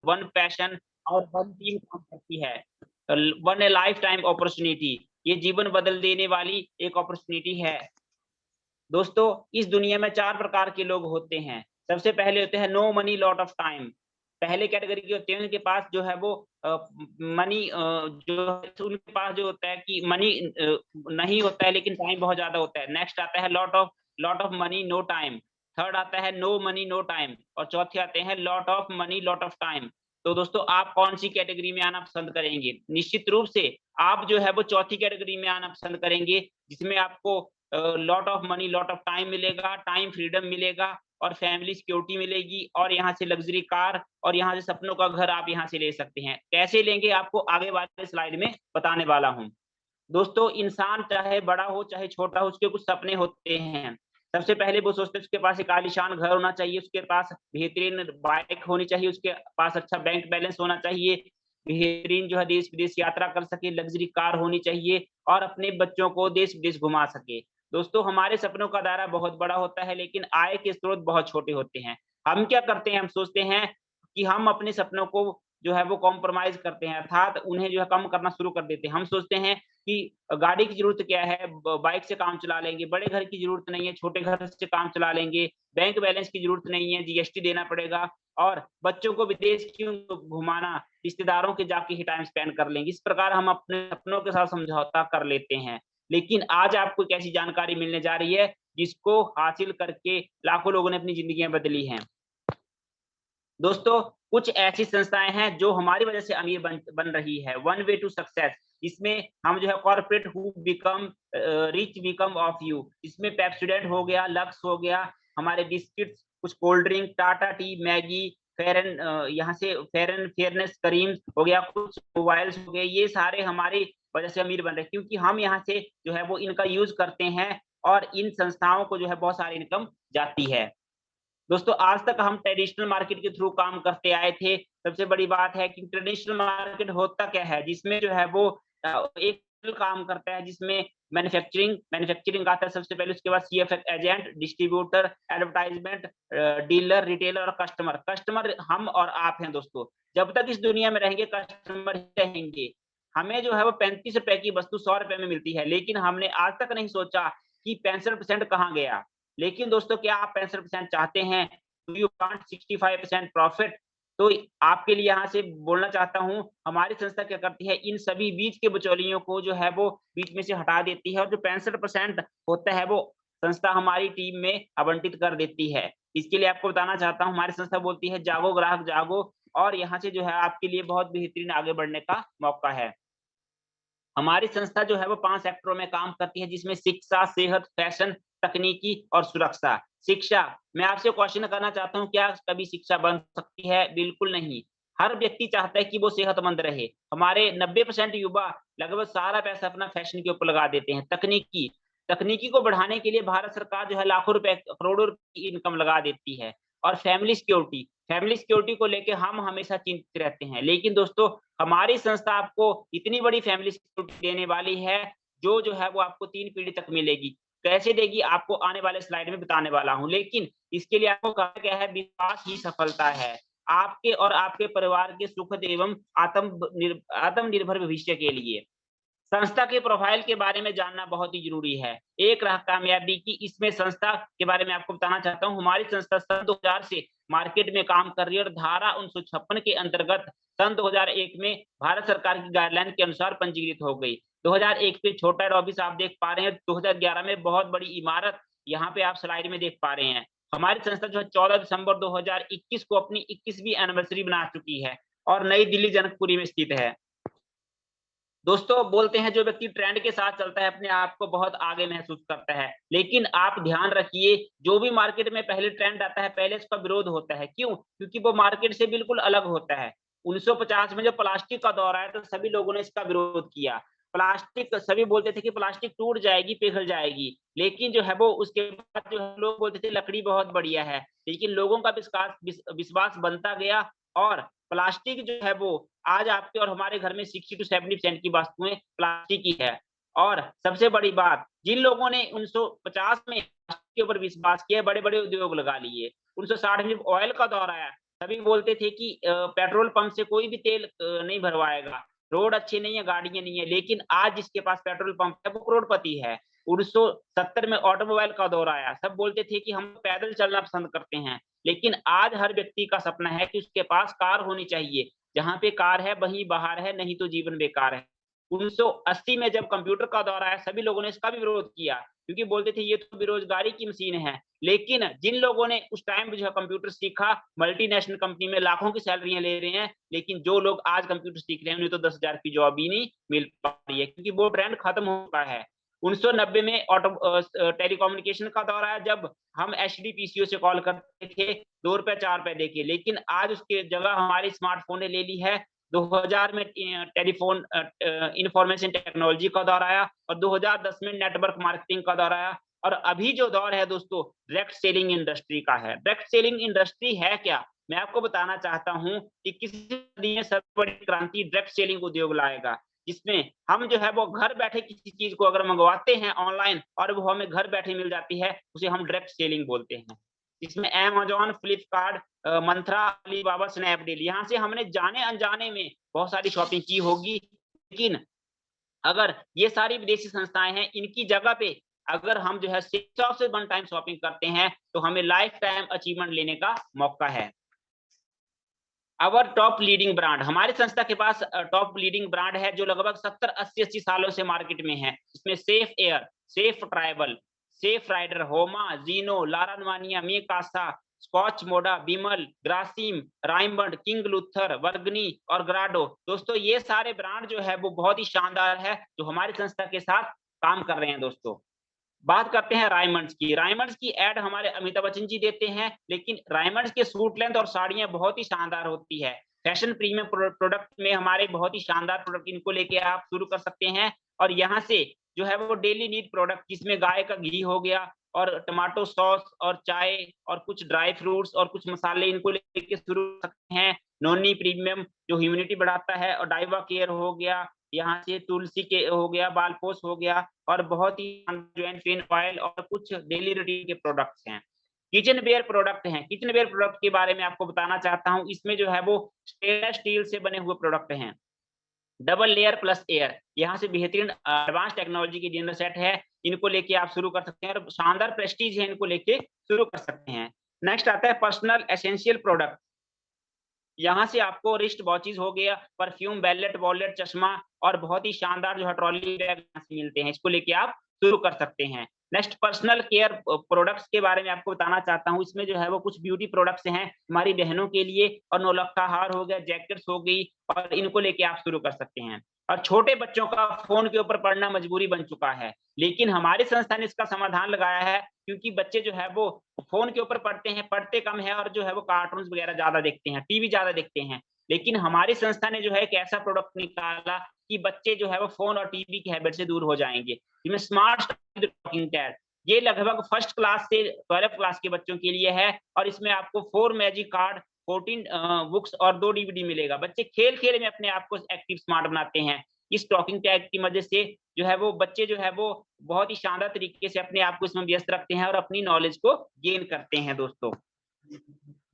One passion और one team काम करती है। वन ए लाइफ टाइम अपॉर्चुनिटी, ये जीवन बदल देने वाली एक अपॉर्चुनिटी है। दोस्तों, इस दुनिया में 4 प्रकार के लोग होते हैं। सबसे पहले होते हैं no money lot of time. पहले कैटेगरी के होते हैं उनके पास जो है वो मनी जो है उनके पास जो होता है कि मनी नहीं होता है लेकिन टाइम बहुत ज़्यादा होता है। नेक्स्ट आता है lot of money no time. Third आता है नो मनी नो टाइम और चौथे आते हैं lot of money lot of time. तो दोस्तों, आप कौन-सी कैटेगरी में आना पसंद करेंगे? निश्चित रूप से आप जो है वो चौथी कैटेगरी में आना पसंद करेंगे, जिसमें आपको lot of money lot of time मिलेगा, टाइम फ्रीडम मिलेगा और फैमिली सिक्योरिटी मिलेगी और यहाँ से लग्ज़री कार और यहाँ से सपनों का घर आप यहाँ से ले सकते हैं। कैसे लेंगे आपको आगे वाले स्लाइड में बताने वाला हूँ। दोस्तों, इंसान चाहे बड़ा हो चाहे छोटा हो, उसके कुछ सपने होते हैं। सबसे पहले वो सोचते हैं उसके पास एक आलीशान घर होना चाहिए, उसके पास बेहतरीन बाइक होनी चाहिए, उसके पास अच्छा बैंक बैलेंस होना चाहिए, बेहतरीन जो है देश-विदेश यात्रा कर सके, लग्ज़री कार होनी चाहिए और अपने बच्चों को देश-विदेश घुमा सके। दोस्तों, हमारे सपनों का दायरा बहुत बड़ा होता है लेकिन आय के स्रोत बहुत छोटे होते हैं। हम क्या करते हैं, हम सोचते हैं कि हम अपने सपनों को जो है वो कॉम्प्रोमाइज़ करते हैं, अर्थात उन्हें जो है कम करना शुरू कर देते हैं। हम सोचते हैं कि गाड़ी की ज़रूरत क्या है, ब बाइक से काम चला लेंगे, बड़े घर की ज़रूरत नहीं है, छोटे घर से काम चला लेंगे, बैंक बैलेंस की ज़रूरत नहीं है, जीएसटी देना पड़ेगा और बच्चों को विदेश क्यों घुमाना, रिश्तेदारों के जाके ही टाइम स्पेंड कर लेंगे। इस प्रकार हम अपने सपनों के साथ समझौता कर लेते हैं। लेकिन आज आपको एक ऐसी जानकारी मिलने जा रही है, जिसको हासिल करके लाखों लोगों ने अपनी ज़िंदगियाँ बदली हैं। दोस्तों, कुछ ऐसी संस्थाएँ हैं जो हमारी वजह से अमीर बन रही है। वन वे टू सक्सेस, इसमें हम जो है corporate who become rich become of you, इसमें पेप्सोडेंट हो गया, लक्स हो गया, हमारे बिस्किट्स, कुछ cold drink, Tata T, Maggi, यहाँ से फेयर एंड फेयरनेस करीम्स हो गया, कुछ मोबाइल्स हो गए, ये सारे हमारी वजह से अमीर बन रहे हैं क्योंकि हम यहाँ से जो है वो इनका यूज़ करते हैं और इन संस्थाओं को जो है बहुत सारी इनकम जाती है। दोस्तों, आज तक हम ट्रेडिशनल मार्केट के थ्रू काम करते आए थे। सबसे बड़ी बात है कि ट्रेडिशनल मार्केट होता क्या है, जिसमें जो है वो एक काम करता है जिसमें मैन्युफैक्चरिंग आता है सबसे पहले, उसके बाद CFF agent, distributor, advertisement, dealer, retailer और कस्टमर। कस्टमर हम और आप हैं दोस्तों। जब तक इस दुनिया में रहेंगे कस्टमर ही रहेंगे। हमें जो है वो ₹35 की वस्तु ₹100 में मिलती है, लेकिन हमने आज तक नहीं सोचा कि 65% कहाँ गया। लेकिन दोस्तों, क्या आप 65% चाहते हैं? Do you want 65% profit? तो आपके लिए यहाँ से बोलना चाहता हूँ, हमारी संस्था क्या करती है, इन सभी बीच के बिचौलियों को जो है वो बीच में से हटा देती है और जो 65% होता है वो संस्था हमारी टीम में आवंटित कर देती है। इसके लिए आपको बताना चाहता हूँ, हमारी संस्था बोलती है जागो ग्राहक जागो और यहाँ से जो है आपके लिए बहुत बेहतरीन आगे बढ़ने का मौका है। हमारी संस्था जो है वो 5 सेक्टरों में काम करती है जिसमें शिक्षा, सेहत, फैशन, तकनीकी और सुरक्षा। शिक्षा, मैं आपसे क्वेश्चन करना चाहता हूँ, क्या कभी शिक्षा बन सकती है? बिल्कुल नहीं। हर व्यक्ति चाहता है कि वो सेहतमंद रहे। हमारे 90% युवा लगभग सारा पैसा अपना फैशन के ऊपर लगा देते हैं। तकनीकी, तकनीकी को बढ़ाने के लिए भारत सरकार जो है लाखों रुपए, करोड़ों रुपए की इनकम लगा देती है। और फैमिली सिक्योरिटी को लेके हम हमेशा चिंतित रहते हैं। लेकिन दोस्तों, हमारी संस्था आपको इतनी बड़ी फैमिली सिक्योरिटी देने वाली है, जो है वो आपको 3 पीढ़ी तक मिलेगी। कैसे देगी आपको आने वाले स्लाइड में बताने वाला हूँ। लेकिन इसके लिए आपको करना क्या है, विश्वास ही सफलता है। आपके और आपके परिवार के सुखद एवं आत्मनिर्भर भविष्य के लिए। संस्था के प्रोफाइल के बारे में जानना बहुत ही ज़रूरी है। एक रहा कामयाबी की, इसमें संस्था के बारे में आपको बताना चाहता हूँ। हमारी संस्था सन 2000 से मार्केट में काम कर रही है और धारा 1956 के अंतर्गत सन 2001 में भारत सरकार की गाइडलाइन के अनुसार पंजीकृत हो गई। 2001 में छोटा हेड ऑफिस आप देख पा रहे हैं, 2011 में बहुत बड़ी इमारत यहाँ पे आप स्लाइड में देख पा रहे हैं। हमारी संस्था जो है 14 दिसंबर 2021 को अपनी 21वीं एनिवर्सरी मना चुकी है और नई दिल्ली जनकपुरी में स्थित है। दोस्तों, बोलते हैं जो व्यक्ति ट्रेंड के साथ चलता है अपने आप को बहुत आगे महसूस करता है। लेकिन आप ध्यान रखिए, जो भी मार्केट में पहले ट्रेंड आता है पहले उसका विरोध होता है। क्यों? क्योंकि वो मार्केट से बिल्कुल अलग होता है। 1950 में जब प्लास्टिक का दौर आया तो सभी लोगों ने इसका विरोध किया। प्लास्टिक, सभी बोलते थे कि प्लास्टिक टूट जाएगी, पिघल जाएगी। लेकिन जो है वो उसके बाद जो है लोग बोलते थे लकड़ी बहुत बढ़िया है। लेकिन लोगों का विश्वास बनता गया और प्लास्टिक जो है वो आज आपके और हमारे घर में 60 टू 70% की वस्तुएँ प्लास्टिक की है। और सबसे बड़ी बात, जिन लोगों ने 1950 में प्लास्टिक के ऊपर विश्वास किया, बड़े-बड़े उद्योग लगा लिए। 1960 में जब ऑयल का दौर आया, सभी बोलते थे कि पेट्रोल पंप से कोई भी तेल नहीं भरवाएगा, रोड अच्छे नहीं है, गाड़ियाँ नहीं है, लेकिन आज जिसके पास पेट्रोल पंप है वो करोड़पति है। 1970 में ऑटोमोबाइल का दौर आया, सब बोलते थे कि हम पैदल चलना पसंद करते हैं, लेकिन आज हर व्यक्ति का सपना है कि उसके पास कार होनी चाहिए। जहाँ पे कार है वहीं बाहर है, नहीं तो जीवन बेकार है। 1980 में जब कंप्यूटर का दौर आया, सभी लोगों ने इसका भी विरोध किया, क्योंकि बोलते थे ये तो बेरोज़गारी की मशीन है। लेकिन जिन लोगों ने उस टाइम पे जो है कंप्यूटर सीखा, मल्टीनेशनल कंपनी में लाखों की सैलरियाँ ले रहे हैं, लेकिन जो लोग आज कंप्यूटर सीख रहे हैं, उन्हें तो 10,000 की जॉब ही नहीं मिल पा रही है, क्योंकि वो ट्रेंड खत्म हो चुका है। 1990 में टेलीकम्युनिकेशन का दौर आया, जब हम एचडी पीसीओ से कॉल करते थे, ₹2 ₹4 देके, लेकिन आज उसकी जगह हमारे स्मार्टफ़ोन ने ले ली है। 2000 में टेलीफ़ोन इन्फॉर्मेशन टेक्नोलॉजी का दौर आया और 2010 में नेटवर्क मार्केटिंग का दौर आया। और अभी जो दौर है दोस्तों, डायरेक्ट सेलिंग इंडस्ट्री का है। डायरेक्ट सेलिंग इंडस्ट्री है क्या? मैं आपको बताना चाहता हूँ कि किसी सदी में सबसे बड़ी क्रांति डायरेक्ट सेलिंग उद्योग लाएगा, जिसमें हम जो है वो घर बैठे किसी चीज़ को अगर मँगवाते हैं ऑनलाइन और वो हमें घर बैठे मिल जाती है, उसे हम डायरेक्ट सेलिंग बोलते हैं। इसमें अमेज़न, फ्लिपकार्ट, मंत्रा, अलीबाबा, स्नैपडील, यहाँ से हमने जाने-अनजाने में बहुत सारी शॉपिंग की होगी, लेकिन अगर ये सारी विदेशी संस्थाएँ हैं, इनकी जगह पे अगर हम जो है 6 से वन टाइम शॉपिंग करते हैं, तो हमें लाइफ टाइम अचीवमेंट लेने का मौका है। अवर टॉप लीडिंग ब्रांड, हमारी संस्था के पास टॉप लीडिंग ब्रांड है जो लगभग 70, 80 सालों से मार्केट में है। इसमें safe air, safe travel, safe rider, होमा, ज़ीनो, लारा नुआनिया, मी कासा, स्कॉच मोडा, बिमल, ग्रासिम, राइमंड, किंग लूथर, वर्गनी और ग्राडो। दोस्तों ये सारे ब्रांड जो है वो बहुत ही शानदार है, जो हमारी संस्था के साथ काम कर रहे हैं दोस्तों। बात करते हैं रायमंड्स की। रायमंड्स की एड हमारे अमिताभ बच्चन जी देते हैं, लेकिन रायमंड्स के सूट लेंथ और साड़ियाँ बहुत ही शानदार होती है। फैशन प्रीमियम प्रोडक्ट में हमारे बहुत ही शानदार प्रोडक्ट इनको लेके आप शुरू कर सकते हैं और यहाँ से जो है वो डेली नीड प्रोडक्ट जिसमें गाय का घी हो गया और टमाटो सॉस और चाय और कुछ ड्राई फ्रूट्स और कुछ मसाले इनको लेके शुरू कर सकते हैं। नोनी प्रीमियम जो इम्यूनिटी बढ़ाता है और डाइवा केयर हो गया, यहाँ से तुलसी के हो गया, बालपोश हो गया और बहुत ही जॉइंट पेन ऑयल और कुछ डेली रूटीन के प्रोडक्ट्स हैं। किचन वेयर प्रोडक्ट हैं, किचन वेयर प्रोडक्ट के बारे में आपको बताना चाहता हूँ, इसमें जो है वो स्टेनलेस स्टील से बने हुए प्रोडक्ट हैं। डबल लेयर प्लस एयर, यहाँ से बेहतरीन एडवांस टेक्नोलॉजी के डिनर सेट है, इनको लेके आप शुरू कर सकते हैं और शानदार प्रेस्टीज है, इनको लेके शुरू कर सकते हैं। नेक्स्ट आता है पर्सनल एसेंशियल प्रोडक्ट। यहाँ से आपको रिस्ट वॉचेस हो गया, परफ्यूम, बैलेट, वॉलेट, चश्मा और बहुत ही शानदार जो है ट्रॉली बैग यहाँ से मिलते हैं, इसको लेके आप शुरू कर सकते हैं। नेक्स्ट पर्सनल केयर प्रोडक्ट्स के बारे में आपको बताना चाहता हूँ, इसमें जो है वो कुछ ब्यूटी प्रोडक्ट्स हैं, हमारी बहनों के लिए और नौलखा हार हो गया, जैकेट्स हो गई और इनको लेके आप शुरू कर सकते हैं। और छोटे बच्चों का फ़ोन के ऊपर पढ़ना मजबूरी बन चुका है, लेकिन हमारी संस्था ने इसका समाधान लगाया है, क्योंकि बच्चे जो है वो फ़ोन के ऊपर पढ़ते हैं, पढ़ते कम है और जो है वो कार्टून्स वगैरह ज़्यादा देखते हैं, टीवी ज़्यादा देखते हैं। लेकिन हमारी संस्था ने जो है एक ऐसा प्रोडक्ट निकाला कि बच्चे जो है वो फ़ोन और टीवी की हैबिट से दूर हो जाएँगे। जिसमें स्मार्ट टॉकिंग टैब, ये लगभग फर्स्ट क्लास से 12th क्लास के बच्चों के लिए है और इसमें आपको 4 मैजिक कार्ड, 14 बुक्स और 2 डीवीडी मिलेगा। बच्चे खेल-खेल में अपने आप को एक्टिव स्मार्ट बनाते हैं। इस टॉकिंग टैग की मदद से जो है वो बच्चे जो है वो बहुत ही शानदार तरीके से अपने आप को इसमें व्यस्त रखते हैं और अपनी नॉलेज को गेन करते हैं दोस्तों।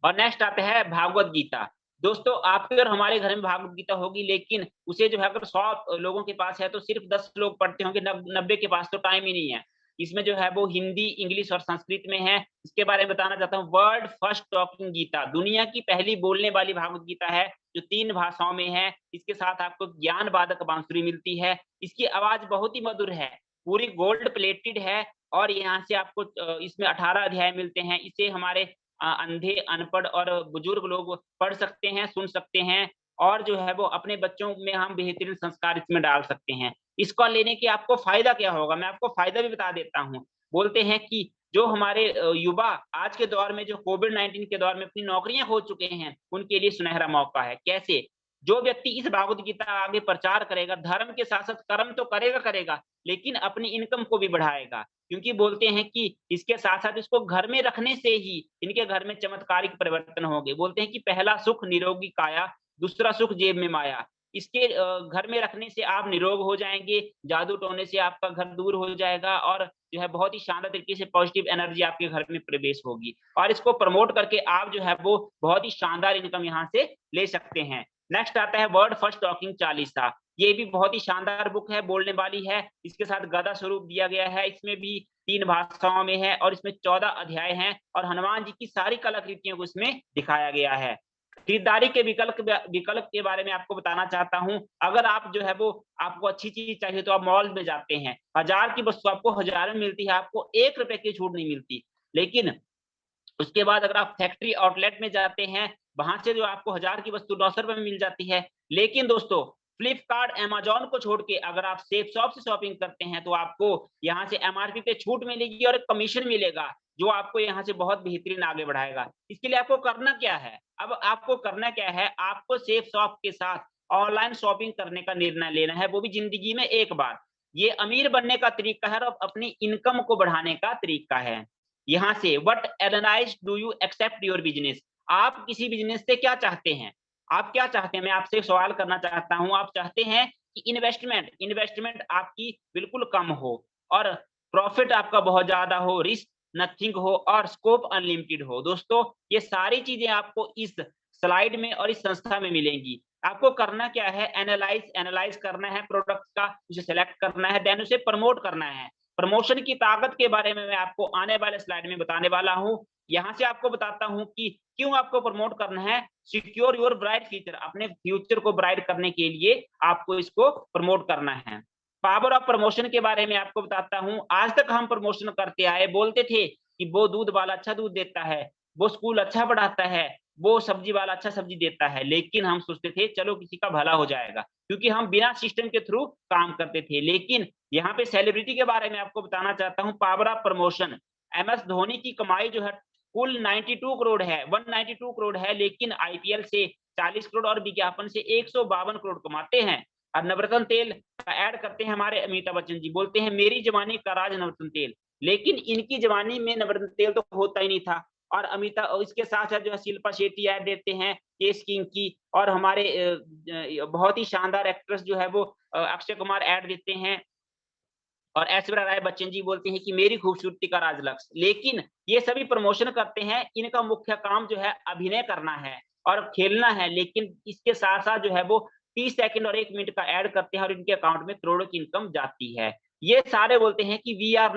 और नेक्स्ट आता है भागवत गीता। दोस्तों आपके और हमारे घर में भागवत गीता होगी, लेकिन उसे जो है अगर 100 लोगों के पास है तो सिर्फ 10 लोग पढ़ते होंगे, 90 के पास तो टाइम ही नहीं है। इसमें जो है वो हिंदी, इंग्लिश और संस्कृत में है। इसके बारे में बताना चाहता हूँ, वर्ल्ड फर्स्ट टॉकिंग गीता, दुनिया की पहली बोलने वाली भागवत गीता है, जो 3 भाषाओं में है। इसके साथ आपको ज्ञान वादक बांसुरी मिलती है। इसकी आवाज़ बहुत ही मधुर है, पूरी गोल्ड प्लेटेड है और यहाँ से आपको इसमें 18 अध्याय मिलते हैं। इसे हमारे अंधे, अनपढ़ और बुजुर्ग लोग पढ़ सकते हैं, सुन सकते हैं और जो है वो अपने बच्चों में हम बेहतरीन संस्कार इसमें डाल सकते हैं। इसको लेने के आपको फ़ायदा क्या होगा? मैं आपको फ़ायदा भी बता देता हूँ। बोलते हैं कि जो हमारे युवा आज के दौर में जो कोविड-19 के दौर में अपनी नौकरियाँ खो चुके हैं, उनके लिए सुनहरा मौका है। कैसे? जो व्यक्ति इस भागवत गीता का आगे प्रचार करेगा, धर्म के साथ-साथ कर्म तो करेगा, लेकिन अपनी इनकम को भी बढ़ाएगा। क्योंकि बोलते हैं कि इसके साथ-साथ इसको घर में रखने से ही इनके घर में चमत्कारिक परिवर्तन होंगे। बोलते हैं कि पहला सुख निरोगी काया, दूसरा सुख जेब में माया, इसके घर में रखने से आप निरोग हो जाएँगे, जादू टोने से आपका घर दूर हो जाएगा और जो है बहुत ही शानदार तरीके से पॉजिटिव एनर्जी आपके घर में प्रवेश होगी और इसको प्रमोट करके आप जो है वो बहुत ही शानदार इनकम यहाँ से ले सकते हैं। नेक्स्ट आता है वर्ड फर्स्ट टॉकिंग चालीसा। ये भी बहुत ही शानदार बुक है, बोलने वाली है। इसके साथ गदा स्वरूप दिया गया है, इसमें भी 3 भाषाओं में है और इसमें 14 अध्याय हैं और हनुमान जी की सारी कलाकृतियों को इसमें दिखाया गया है। खरीदारी के विकल्प के बारे में आपको बताना चाहता हूँ। अगर आप जो है वो आपको अच्छी चीज़ चाहिए तो आप मॉल में जाते हैं। 1000 की वस्तु आपको हज़ार में मिलती है, आपको ₹1 की छूट नहीं मिलती। लेकिन उसके बाद अगर आप फैक्ट्री आउटलेट में जाते हैं, वहाँ से जो आपको 1000 की वस्तु ₹900 में मिल जाती है। लेकिन दोस्तों फ्लिपकार्ट, अमेज़न को छोड़ के अगर आप सेफ शॉप से शॉपिंग करते हैं, तो आपको यहाँ से एमआरपी पे छूट मिलेगी और एक कमीशन मिलेगा, जो आपको यहाँ से बहुत बेहतरीन आगे बढ़ाएगा। इसके लिए आपको करना क्या है? अब आपको करना क्या है, आपको सेफ शॉप के साथ ऑनलाइन शॉपिंग करने का निर्णय लेना है, वो भी ज़िंदगी में एक बार। ये अमीर बनने का तरीका है और अपनी इनकम को बढ़ाने का तरीका है। यहाँ से what analyse do you accept your business? आप किसी बिज़नेस से क्या चाहते हैं? आप क्या चाहते हैं? मैं आपसे एक सवाल करना चाहता हूँ। आप चाहते हैं कि इन्वेस्टमेंट आपकी बिल्कुल कम हो और प्रॉफ़िट आपका बहुत ज़्यादा हो, रिस्क नथिंग हो और स्कोप अनलिमिटेड हो। दोस्तों, ये सारी चीज़ें आपको इस स्लाइड में और इस संस्था में मिलेंगी। आपको करना क्या है? एनालाइज़ करना है प्रोडक्ट का, उसे सेलेक्ट करना है, देन उसे प्रमोट करना है। प्रमोशन की ताकत के बारे में मैं आपको आने वाले स्लाइड में बताने वाला हूँ। यहाँ से आपको बताता हूँ कि क्यों आपको प्रमोट करना है। सिक्योर योर ब्राइट फ्यूचर, अपने फ्यूचर को ब्राइट करने के लिए आपको इसको प्रमोट करना है। पावर ऑफ प्रमोशन के बारे में आपको बताता हूँ। आज तक हम प्रमोशन करते आए, बोलते थे कि वो दूध वाला अच्छा दूध देता है, वो स्कूल अच्छा पढ़ाता है, वो सब्जी वाला अच्छा सब्जी देता है, लेकिन हम सोचते थे चलो किसी का भला हो जाएगा, क्योंकि हम बिना सिस्टम के थ्रू काम करते थे। लेकिन यहाँ पे सेलिब्रिटी के बारे में आपको बताना चाहता हूँ, power of promotion. MS Dhoni की कमाई जो है कुल 92 करोड़ है, 192 करोड़ है, लेकिन आईपीएल से 40 करोड़ और विज्ञापन से 152 करोड़ कमाते हैं। और नवरत्न तेल का ऐड करते हैं हमारे अमिताभ बच्चन जी, बोलते हैं मेरी जवानी का राज नवरत्न तेल। लेकिन इनकी जवानी में नवरत्न तेल तो होता ही नहीं था। और इसके साथ-साथ जो है शिल्पा शेट्टी ऐड देते हैं केश किंग की और हमारे बहुत ही शानदार एक्ट्रेस जो है वो अक्षय कुमार ऐड देते हैं और ऐश्वर्या राय बच्चन जी बोलते हैं कि मेरी खूबसूरती का राज लक्ष्य। लेकिन ये सभी प्रमोशन करते हैं, इनका मुख्य काम जो है अभिनय करना है और खेलना है, लेकिन इसके साथ-साथ जो है वो 30 सेकंड और 1 मिनट का ऐड करते हैं और इनके अकाउंट में करोड़ों की इनकम जाती है। ये सारे बोलते हैं कि वी आर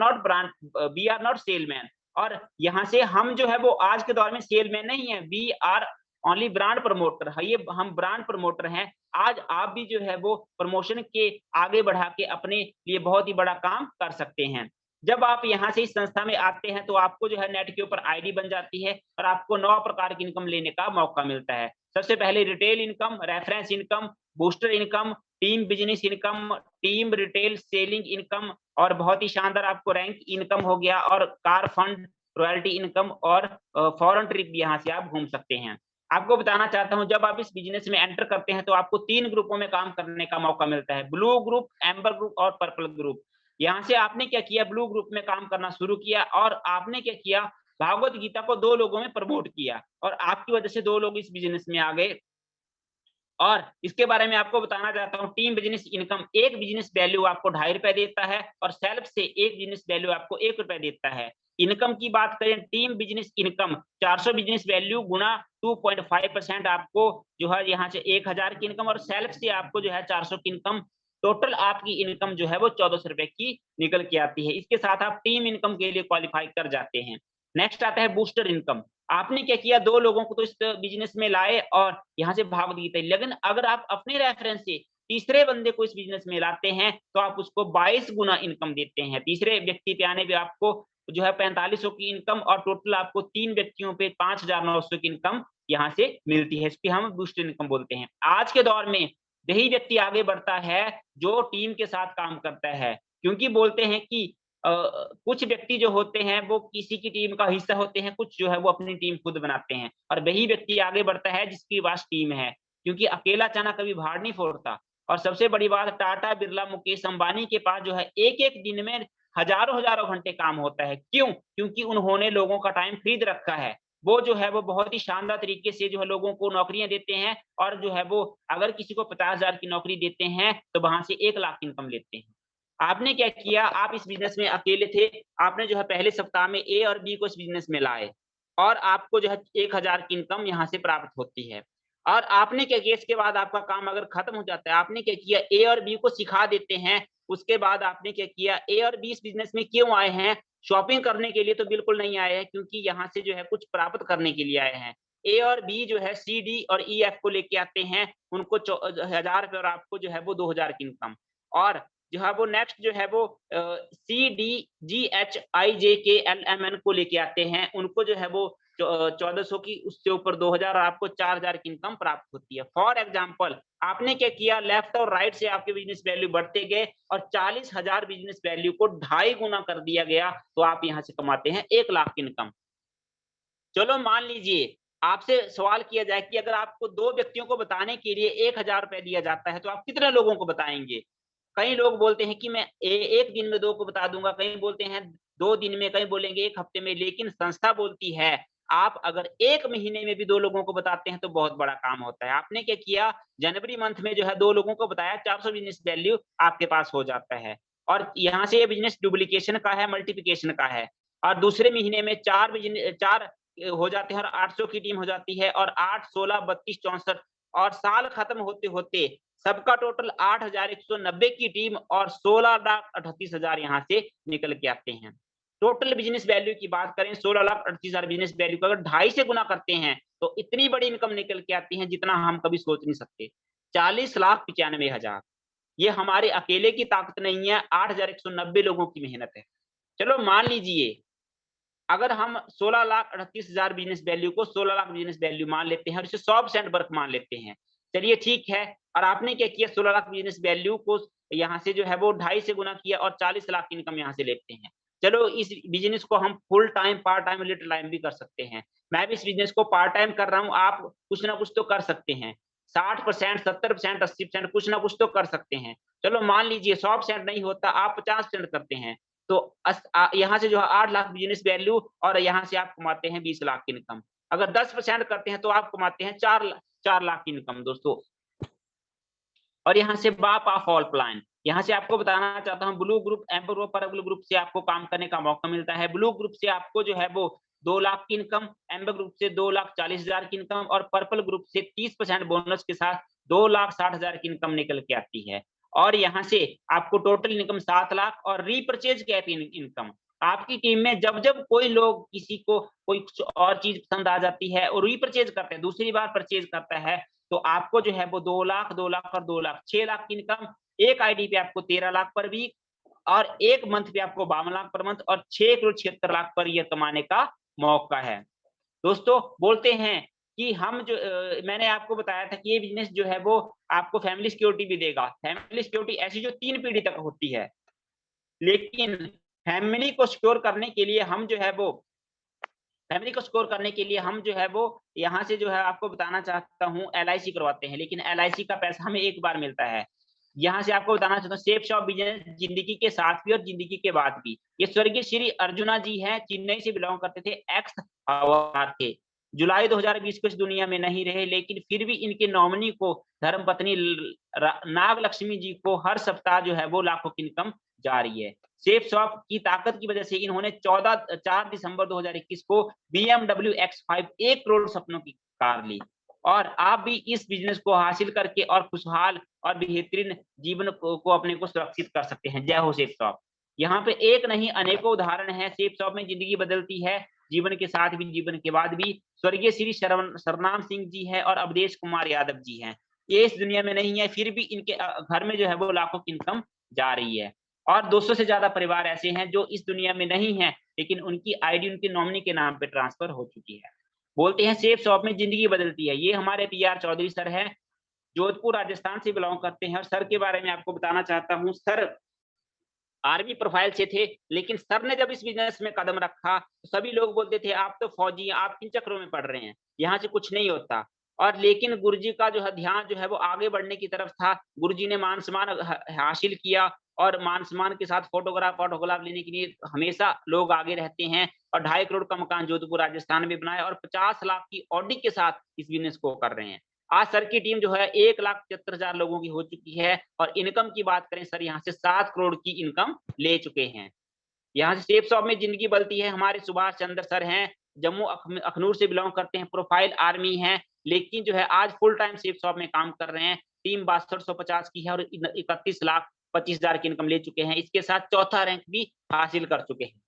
नॉट सेलमैन और यहाँ से हम जो है वो आज के दौर में सेलमैन नहीं है, we are only brand promoter है, ये हम ब्रांड प्रमोटर हैं। आज आप भी जो है वो प्रमोशन के आगे बढ़ा के अपने लिए बहुत ही बड़ा काम कर सकते हैं। जब आप यहाँ से इस संस्था में आते हैं तो आपको जो है नेट के ऊपर आईडी बन जाती है और आपको 9 प्रकार की इनकम लेने का मौका मिलता है। सबसे पहले retail income, reference income, booster income, team business income, team retail selling income और बहुत ही शानदार आपको रैंक इनकम हो गया और कार फंड, रॉयल्टी इनकम और फॉरेन ट्रिप भी यहाँ से आप घूम सकते हैं। आपको बताना चाहता हूँ जब आप इस बिज़नेस में एंटर करते हैं तो आपको 3 ग्रुपों में काम करने का मौका मिलता है, ब्लू ग्रुप, एम्बर ग्रुप और पर्पल ग्रुप। यहाँ से आपने क्या किया, ब्लू ग्रुप में काम करना शुरू किया और आपने क्या किया, भागवत गीता को 2 लोगों में प्रमोट किया और आपकी वजह से 2 लोग इस बिज़नेस में आ गए। और इसके बारे में आपको बताना चाहता हूँ टीम बिज़नेस इनकम, एक बिज़नेस वैल्यू आपको ₹2.5 देता है और सेल्फ से एक बिज़नेस वैल्यू आपको ₹1 देता है। इनकम की बात करें team business income 400 business value गुणा 2.5% आपको जो है यहाँ से 1000 की इनकम और सेल्फ से आपको जो है 400 की इनकम, टोटल आपकी इनकम जो है वो ₹1400 की निकल के आती है। इसके साथ आप टीम इनकम के लिए क्वालीफाई कर जाते हैं। नेक्स्ट आता है बूस्टर इनकम। आपने क्या किया, 2 लोगों को तो इस बिज़नेस में लाए और यहाँ से भाग गई थी। लेकिन अगर आप अपने रेफरेंस से तीसरे बंदे को इस बिज़नेस में लाते हैं, तो आप उसको 22 गुना इनकम देते हैं। तीसरे व्यक्ति पे आने पे आपको जो है 4500 की इनकम और टोटल आपको 3 व्यक्तियों पे 5900 की इनकम यहाँ से मिलती है। इसकी हम बूस्टर इनकम बोलते हैं। आज के दौर में यही व्यक्ति आगे बढ़ता है, जो टीम के साथ काम करता है। क्योंकि बोलते हैं कि कुछ व्यक्ति जो होते हैं वो किसी की टीम का हिस्सा होते हैं, कुछ जो है वो अपनी टीम खुद बनाते हैं और वही व्यक्ति आगे बढ़ता है जिसके पास टीम है, क्योंकि अकेला चना कभी भार नहीं फोड़ता। और सबसे बड़ी बात टाटा, बिरला, मुकेश अंबानी के पास जो है एक-एक दिन में हज़ारों-हज़ारों घंटे काम होता है। क्यों? क्योंकि उन्होंने लोगों का टाइम खरीद रखा है। वो जो है वो बहुत ही शानदार तरीके से जो है लोगों को नौकरियां देते हैं, और जो है वो अगर किसी को 50,000 की नौकरी देते हैं तो वहां से 1 लाख की इनकम लेते हैं। आपने क्या किया, आप इस बिजनेस में अकेले थे, आपने जो है पहले सप्ताह में ए और बी को इस बिजनेस में लाए, और आपको जो है 1,000 की इनकम यहाँ से प्राप्त होती है। और आपने क्या किया, इसके बाद आपका काम अगर खत्म हो जाता है, आपने क्या किया, ए और बी को सिखा देते हैं। उसके बाद आपने क्या किया, ए और बी इस बिजनेस में क्यों आए हैं? शॉपिंग करने के लिए तो बिल्कुल नहीं आए हैं, क्योंकि यहाँ से जो है कुछ प्राप्त करने के लिए आए हैं। ए और बी जो है सी, डी और ई, एफ को लेके आते हैं, उनको 1000 और आपको जो है वो 2000 की इनकम। और जो है वो नेक्स्ट जो है वो सी, डी, जी, एच, आई, जे, के, एल, एम, एन को लेके आते हैं, उनको जो है वो 1400 की, उससे ऊपर 2000 और आपको 4000 की इनकम प्राप्त होती है। फॉर एग्जाम्पल, आपने क्या किया, लेफ्ट और राइट से आपके बिजनेस वैल्यू बढ़ते गए और 40,000 बिजनेस वैल्यू को 2.5 गुना कर दिया गया, तो आप यहाँ से कमाते हैं 1 लाख की इनकम। चलो मान लीजिए आपसे सवाल किया जाए कि अगर आपको 2 व्यक्तियों को बताने के लिए 1000 रुपए दिया जाता है, तो आप कितने लोगों को बताएँगे? कई लोग बोलते हैं कि मैं 1 दिन में 2 को बता दूँगा, कई बोलते हैं 2 दिन में, कई बोलेंगे 1 हफ्ते में, लेकिन संस्था बोलती है, आप अगर 1 महीने में भी 2 लोगों को बताते हैं, तो बहुत बड़ा काम होता है। आपने क्या किया, जनवरी मंथ में जो है 2 लोगों को बताया, 400 बिज़नेस वैल्यू आपके पास हो जाता है, और यहाँ से ये बिज़नेस डुप्लीकेशन का है, मल्टिप्लिकेशन का है। और दूसरे महीने में 4 हो जाते हैं और 800 की टीम हो जाती है, और 8, 16, 32, 64, और साल खत्म होते-होते सबका टोटल 8,190 की टीम और 16,38,000 यहाँ से निकल के आते हैं। टोटल बिज़नेस वैल्यू की बात करें, 16,38,000 बिज़नेस वैल्यू को अगर 2.5 से गुना करते हैं, तो इतनी बड़ी इनकम निकल के आती है जितना हम कभी सोच नहीं सकते। 40,95,000, ये हमारे अकेले की ताकत नहीं है, 8,190 लोगों की मेहनत है। चलो मान लीजिए अगर हम 16,38,000 बिज़नेस वैल्यू को 16 लाख बिज़नेस वैल्यू मान लेते हैं और इसे 100% वर्क मान लेते हैं। चलिए ठीक है, और आपने क्या किया, 16 लाख बिज़नेस वैल्यू को यहाँ से जो है वो 2.5 से गुना किया और 40 लाख की इनकम यहाँ से लेते हैं। चलो इस बिज़नेस को हम full time, part time, little time भी कर सकते हैं। मैं भी इस बिज़नेस को पार्ट टाइम कर रहा हूँ, आप कुछ ना कुछ तो कर सकते हैं। 60%, 70%, 80% कुछ ना कुछ तो कर सकते हैं। चलो मान लीजिए 100% नहीं होता, आप 50% करते हैं। तो यहाँ से जो है 8 लाख बिज़नेस वैल्यू, और यहाँ से आप कमाते हैं 20 लाख की इनकम। अगर 10% करते हैं तो आप कमाते हैं 4 लाख की इनकम दोस्तों। और यहाँ से बाप ऑफ ऑल प्लान, यहाँ से आपको बताना चाहता हूँ, blue group, amber group, purple group से आपको काम करने का मौका मिलता है। ब्लू ग्रुप से आपको जो है वो 2 लाख की इनकम, एम्बर ग्रुप से 2,40,000 की इनकम, और पर्पल ग्रुप से 30% बोनस के साथ 2,60,000 की इनकम निकल के आती है। और यहाँ से आपको टोटल इनकम 7 लाख और रीपर्चेज कैप इनकम। आपकी टीम में जब-जब कोई लोग किसी को कोई कुछ और चीज़ पसंद आ जाती है और रीपर्चेज करते हैं, दूसरी बार परचेज़ करता है, तो आपको जो है वो 2 लाख, 2 लाख और 2 लाख, 6 लाख की इनकम, एक आईडी पे आपको 13 लाख पर वीक, और 1 मंथ पे आपको 52 लाख पर मंथ और 6 करोड़ 76 लाख पर ईयर कमाने का मौका है। दोस्तों बोलते हैं कि हम जो मैंने आपको बताया था कि ये बिज़नेस जो है वो आपको फैमिली सिक्योरिटी भी देगा। फैमिली सिक्योरिटी ऐसी जो 3 पीढ़ी तक होती है। लेकिन फैमिली को सिक्योर करने के लिए हम जो है वो फैमिली को स्कोर करने के लिए हम जो है वो यहाँ से जो है आपको बताना चाहता हूँ, एलआईसी करवाते हैं, लेकिन एलआईसी का पैसा हमें एक बार मिलता है। यहाँ से आपको बताना चाहता हूँ, सेफ शॉप बिज़नेस ज़िंदगी के साथ भी और ज़िंदगी के बाद भी। ये स्वर्गीय श्री अर्जुना जी हैं, चेन्नई से बिलॉन्ग करते थे, एक्स हवलदार थे। जुलाई 2020 को इस दुनिया में नहीं रहे, लेकिन फिर भी इनके नॉमिनी को धर्मपत्नी ल र नागलक्ष्मी जी को हर सप्ताह जो है वो लाखों की इनकम जा रही है। सेफ शॉप की ताकत की वजह से इन्होंने 4 दिसंबर 2021 को BMW X5 1 करोड़ सपनों की कार ली। और आप भी इस बिज़नेस को हासिल करके और खुशहाल और बेहतरीन जीवन को अपने को सुरक्षित कर सकते हैं। जय हो सेफ शॉप। यहाँ पे एक नहीं अनेकों उदाहरण हैं, सेफ शॉप में ज़िंदगी बदलती है, जीवन के साथ भी, जीवन के बाद भी। स्वर्गीय श्री सरनाम सिंह जी हैं और अवधेश कुमार यादव जी हैं। ये इस दुनिया में नहीं है, फिर भी इनके घर में जो है वो लाखों की इनकम जा रही है। और 200 से ज़्यादा परिवार ऐसे हैं जो इस दुनिया में नहीं हैं, लेकिन उनकी आईडी उनके नॉमिनी के नाम पे ट्रांसफ़र हो चुकी है। बोलते हैं सेफ शॉप में ज़िंदगी बदलती है। ये हमारे पीआर चौधरी सर हैं, जोधपुर राजस्थान से बिलॉन्ग करते हैं, और सर के बारे में आपको बताना चाहता हूँ। सर आर्मी प्रोफाइल से थे, लेकिन सर ने जब इस बिज़नेस में कदम रखा, तो सभी लोग बोलते थे, "आप तो फौजी हैं, आप किन चक्करों में पड़ रहे हैं? यहाँ से कुछ नहीं होता।" और लेकिन गुरुजी का जो है ध्यान जो है वो आगे बढ़ने की तरफ था। गुरुजी ने मान-सम्मान हासिल किया, और मान सम्मान के साथ ऑटोग्राफ लेने के लिए हमेशा लोग आगे रहते हैं। और 2.5 करोड़ का मकान जोधपुर राजस्थान में बनाया और 50 लाख की ऑडी के साथ इस बिज़नेस को कर रहे हैं। आज सर की टीम जो है 1,75,000 लोगों की हो चुकी है और इनकम की बात करें सर यहाँ से 7 करोड़ की इनकम ले चुके हैं। यहाँ से सेफ शॉप में ज़िंदगी बदलती है। हमारे सुभाष चंद्र सर हैं, जम्मू अखनूर से बिलॉन्ग करते हैं, प्रोफाइल आर्मी हैं, लेकिन जो है आज फुल टाइम सेफ शॉप में काम कर रहे हैं। टीम 6250 की है और 31,25,000 की इनकम ले चुके हैं। इसके साथ चौथा रैंक भी हासिल कर चुके हैं।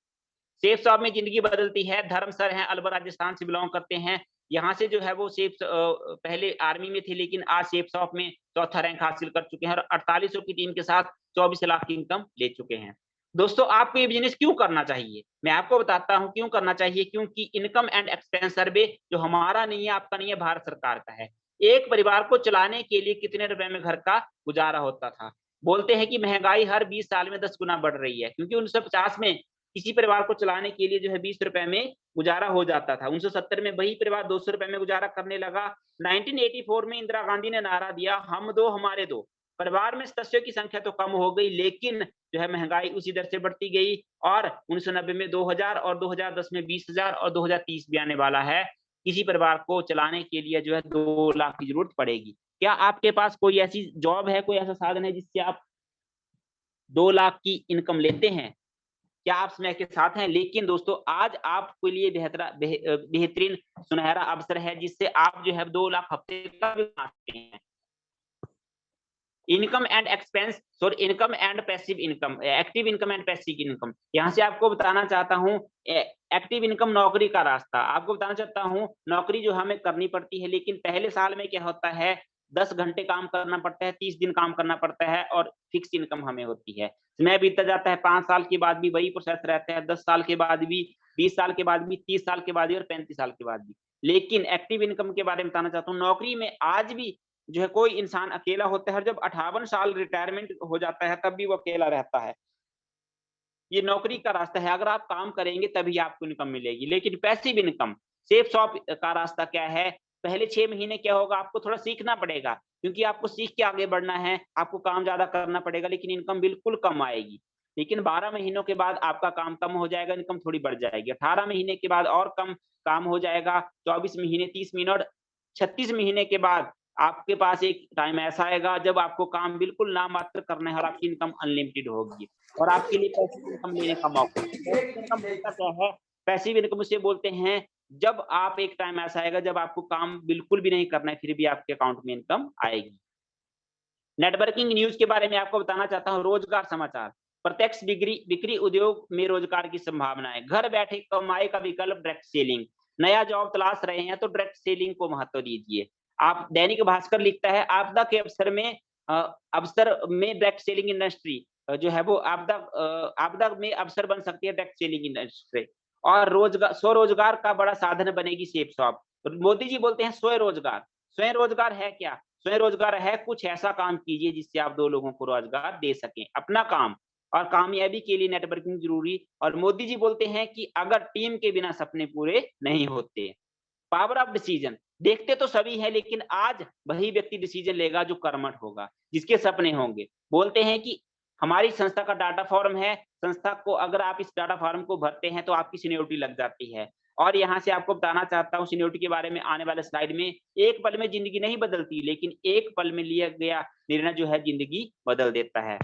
सेफ शॉप में ज़िंदगी बदलती है। धर्म सर हैं, अलवर राजस्थान से बिलॉन्ग करते हैं। यहाँ से जो है वो पहले आर्मी में थे लेकिन आज सेफ शॉप में चौथा रैंक हासिल कर चुके हैं और 4800 की टीम के साथ 24 लाख की इनकम ले चुके हैं। दोस्तों आपको ये बिज़नेस क्यों करना चाहिए? मैं आपको बताता हूँ क्यों करना चाहिए, क्योंकि इनकम एंड एक्सपेंस सर्वे जो हमारा नहीं है, आपका नहीं है, भारत सरकार का है। एक परिवार को चलाने के लिए कितने रुपए में घर का गुज़ारा होता था? बोलते हैं कि महँगाई हर 20 साल में 10 गुना बढ़ रही है, क्योंकि 1950 में किसी परिवार को चलाने के लिए जो है 20 रुपए में गुज़ारा हो जाता था। 1970 में वही परिवार 200 रुपए में गुज़ारा करने लगा। 1984 में इंदिरा गांधी ने नारा दिया, हम दो हमारे दो। परिवार में सदस्यों की संख्या तो कम हो गई लेकिन जो है महँगाई उसी दर से बढ़ती गई और 1990 में 2000 और 2010 में 20,000 और 2030 भी आने वाला है। किसी परिवार को चलाने के लिए जो है 2 लाख की ज़रूरत पड़ेगी। क्या आपके पास कोई ऐसी जॉब है, कोई ऐसा साधन है जिससे आप 2 लाख की इनकम लेते हैं? क्या आप समय के साथ हैं? लेकिन दोस्तों आज आपके लिए बेहतरीन सुनहरा अवसर है जिससे आप जो है 2 लाख हफ्ते का भी कमा सकते हैं। Income and passive income, active income and passive income. यहाँ से आपको बताना चाहता हूँ एक्टिव इनकम नौकरी का रास्ता। आपको बताना चाहता हूँ नौकरी जो हमें करनी पड़ती है लेकिन पहले साल में क्या होता है 10 घंटे काम करना पड़ता है, 30 दिन काम करना पड़ता है और फिक्स इनकम हमें होती है। समय बीतता जाता है, 5 साल के बाद भी वही प्रोसेस रहता है, 10 साल के बाद भी, 20 साल के बाद भी, 30 साल के बाद भी और 35 साल के बाद भी। लेकिन एक्टिव इनकम के बारे में बताना चाहता हूँ, नौकरी में आज भी जो है कोई इंसान अकेला होता है और जब 58 साल रिटायरमेंट हो जाता है तब भी वो अकेला रहता है। ये नौकरी का रास्ता है, अगर आप काम करेंगे तभी आपको इनकम मिलेगी। लेकिन पैसिव इनकम, सेफ शॉप का रास्ता क्या है? पहले 6 महीने क्या होगा, आपको थोड़ा सीखना पड़ेगा, क्योंकि आपको सीख के आगे बढ़ना है, आपको काम ज़्यादा करना पड़ेगा लेकिन इनकम बिल्कुल कम आएगी। लेकिन 12 महीनों के बाद आपका काम कम हो जाएगा, इनकम थोड़ी बढ़ जाएगी। 18 महीने के बाद और कम काम हो जाएगा, 24 महीने, 30 महीने और 36 महीने के बाद आपके पास एक टाइम ऐसा आएगा जब आपको काम बिल्कुल नामात्र करना है और आपकी इनकम अनलिमिटेड होगी। और आपके लिए पैसिव इनकम लेने का मौका है। पैसिव इनकम होता क्या है? पैसिव इनकम उसे बोलते हैं जब आप एक टाइम ऐसा आएगा जब आपको काम बिल्कुल भी नहीं करना है, फिर भी आपके अकाउंट में इनकम आएगी। नेटवर्किंग न्यूज़ के बारे में आपको बताना चाहता हूँ, रोज़गार समाचार। प्रत्यक्ष बिक्री उद्योग में रोज़गार की संभावनाएँ। घर बैठे कमाई का विकल्प डायरेक्ट सेलिंग। नया जॉब तलाश रहे हैं तो डायरेक्ट सेलिंग को महत्व दीजिए। आप दैनिक भास्कर लिखता है आपदा के अवसर में डायरेक्ट सेलिंग इंडस्ट्री जो है वो आपदा में अवसर बन सकती है डायरेक्ट सेलिंग इंडस्ट्री और स्वरोजगार का बड़ा साधन बनेगी सेफ शॉप। मोदी जी बोलते हैं स्वरोजगार। स्वयं रोजगार है क्या? स्वयं रोजगार है कुछ ऐसा काम कीजिए जिससे आप 2 लोगों को रोजगार दे सकें, अपना काम। और कामयाबी के लिए नेटवर्किंग ज़रूरी और मोदी जी बोलते हैं कि अगर टीम के बिना सपने पूरे नहीं होते। पावर ऑफ डिसीजन, देखते तो सभी हैं लेकिन आज वही व्यक्ति डिसीजन लेगा जो कर्मठ होगा, जिसके सपने होंगे। बोलते हैं कि हमारी संस्था का डाटा फॉर्म है, संस्था को अगर आप इस डाटा फॉर्म को भरते हैं तो आपकी सीनियरिटी लग जाती है। और यहाँ से आपको बताना चाहता हूँ सीनियरिटी के बारे में आने वाले स्लाइड में, एक पल में ज़िंदगी नहीं बदलती लेकिन एक पल में लिया गया निर्णय जो है ज़िंदगी बदल देता है।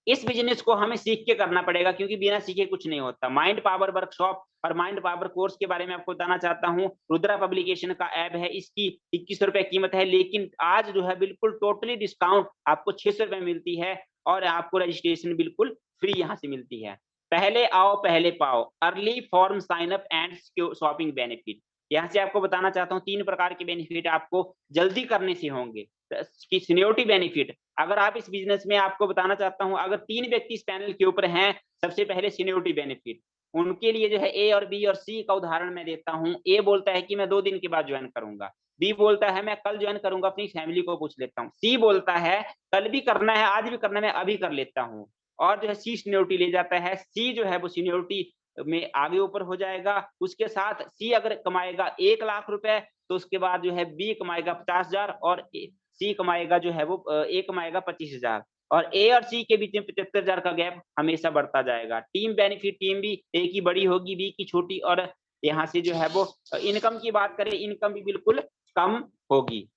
इस बिज़नेस को हमें सीख के करना पड़ेगा क्योंकि बिना सीखे कुछ नहीं होता। माइंड पावर वर्कशॉप और माइंड पावर कोर्स के बारे में आपको बताना चाहता हूँ। रुद्रा पब्लिकेशन का ऐप है, इसकी ₹21 कीमत है लेकिन आज जो है बिल्कुल टोटली डिस्काउंट आपको ₹600 में मिलती है और आपको रजिस्ट्रेशन बिल्कुल फ्री यहाँ से मिलती है। पहले आओ पहले पाओ, early form sign up and secure shopping benefit. यहाँ से आपको बताना चाहता हूँ 3 प्रकार के बेनिफिट आपको जल्दी करने से होंगे। कि सीनियरिटी बेनिफिट, अगर आप इस बिज़नेस में आपको बताना चाहता हूँ अगर 3 व्यक्ति इस पैनल के ऊपर हैं, सबसे पहले सीनियरिटी बेनिफिट। उनके लिए जो है ए और बी और सी का उदाहरण मैं देता हूँ। ए बोलता है कि मैं 2 दिन के बाद जॉइन करूँगा। बी बोलता है मैं कल जॉइन करूँगा, अपनी फैमिली को पूछ लेता हूँ। सी बोलता है कल भी करना है, आज भी करना है, मैं अभी कर लेता हूँ। और जो है सी सीनियरिटी ले जाता है। सी जो है वो सीनियरिटी में आगे ऊपर हो जाएगा। उसके साथ सी अगर कमाएगा 1 लाख रुपए तो उसके बाद जो है बी कमाएगा 50,000 और सी कमाएगा जो है वो ए कमाएगा 25,000। और ए और सी के बीच में 75,000 का गैप हमेशा बढ़ता जाएगा। टीम बेनिफिट, टीम भी ए की बड़ी होगी, बी की छोटी, और यहाँ से जो है वो इनकम की बात करें, इनकम भी बिल्कुल कम होगी।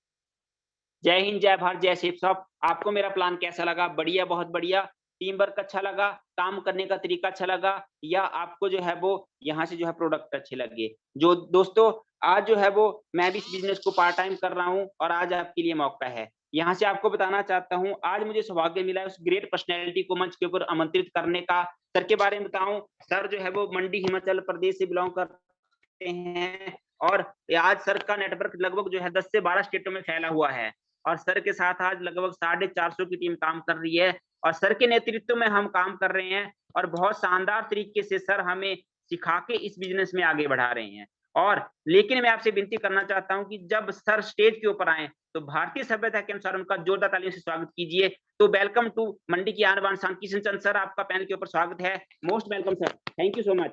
जय हिंद, जय भारत, जय शिव साहब। आपको मेरा प्लान कैसा लगा? बढ़िया, बहुत बढ़िया। टीम वर्क अच्छा लगा, काम करने का तरीका अच्छा लगा, या आपको जो है वो यहाँ से जो है प्रोडक्ट अच्छे लगे? जो दोस्तों, आज जो है वो मैं भी इस बिजनेस को पार्ट टाइम कर रहा हूँ और आज आपके लिए मौका है। यहाँ से आपको बताना चाहता हूँ, आज मुझे सौभाग्य मिला है उस ग्रेट पर्सनैलिटी को मंच के ऊपर आमंत्रित करने का। सर के बारे में बताऊं, सर जो है वो मंडी हिमाचल प्रदेश से बिलोंग करते हैं, और आज सर का नेटवर्क लगभग जो है 10 से 12 स्टेटों में फैला हुआ है, और सर के साथ आज लगभग 450 की टीम काम कर रही है, और सर के नेतृत्व में हम काम कर रहे हैं, और बहुत शानदार तरीके से सर हमें सिखा के इस बिजनेस में आगे बढ़ा रहे हैं। और लेकिन मैं आपसे विनती करना चाहता हूं कि जब सर स्टेज के ऊपर आए तो भारतीय सभ्यता के अनुसार उनका जोरदार तालियों से स्वागत कीजिए। तो वेलकम टू मंडी की आन बान शान किशन चंद सर, आपका पैनल के ऊपर स्वागत है। Most welcome sir, thank you so much.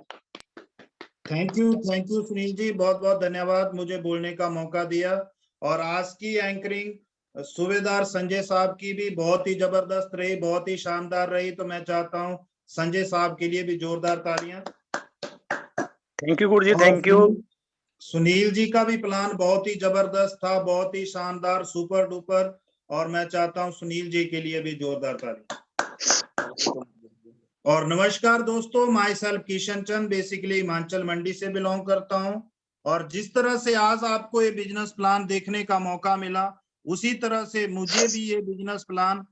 Thank you Sunil ji, बहुत बहुत धन्यवाद मुझे बोलने का मौका दिया। और आज की एंकरिंग सूबेदार संजय साहब की भी बहुत ही जबरदस्त रही, बहुत ही शानदार रही। तो मैं चाहता हूं संजय साहब के लिए भी जोरदार तालियां। Thank you Guru ji, thank you. Sunil जी का भी प्लान बहुत ही जबरदस्त था, बहुत ही शानदार, सुपर डुपर, और मैं चाहता हूं सुनील जी के लिए भी जोरदार तालियां। और नमस्कार दोस्तों, myself Kishan Chand, basically Himachal Mandi से बिलोंग करता हूं। और जिस तरह से आज आपको ये बिजनेस प्लान देखने का मौका मिला, उसी तरह से मुझे भी ये बिजनेस प्लान